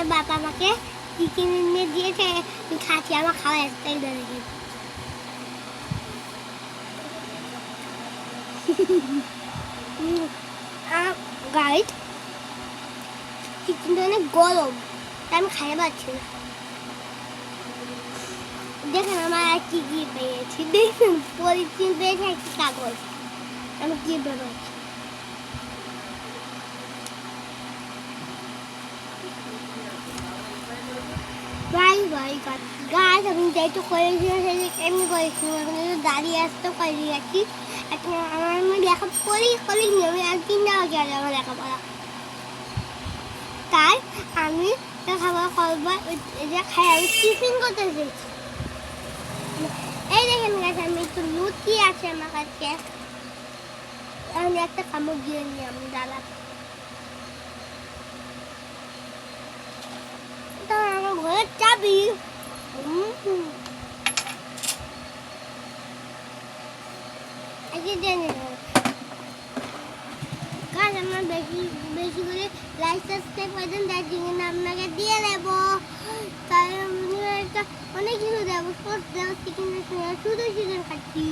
আমার বাবা আমাকে চিকেন এনে দিয়েছে, আমি খাচ্ছি, আমার খাওয়া একটাই বেড়ে গাইড চিকেনটা অনেক গরম, তাই আমি খাইতে পারছি না। দেখেন আমার আর কি কি পেয়েছি, দেখুন পলিথিন পেয়েছে, একটি কাগজ, আমি কি বেরোচ্ছি। গাছ আমি যেহেতু করেছি এমনি করেছি, এখন দাঁড়িয়ে আসতে করে যাচ্ছি। এখন আমার আমি লেখা করিনি, আমি একদিন যাওয়া গেলে আমার লেখাপড়া, তাই আমি লেখাপড়া করবো, এটা খাই আমি টিফিন করতে এসেছি। এই দেখেন গেছে, আমি একটু লুচি আছে আমার কাছে, আমি একটা কামড় দিয়ে নিই, আমি দাদা আমার ঘরের চাবি। কাজ আমার বেশি বেশি করে লাইক সাবস্ক্রাইব করে দেন, তার জন্য আপনাকে দিয়ে দেবো, তাই একটা অনেক কিছু দেবো, স্পোর্টস দেবো, চিকেন শুধু চিকেন খাচ্ছি।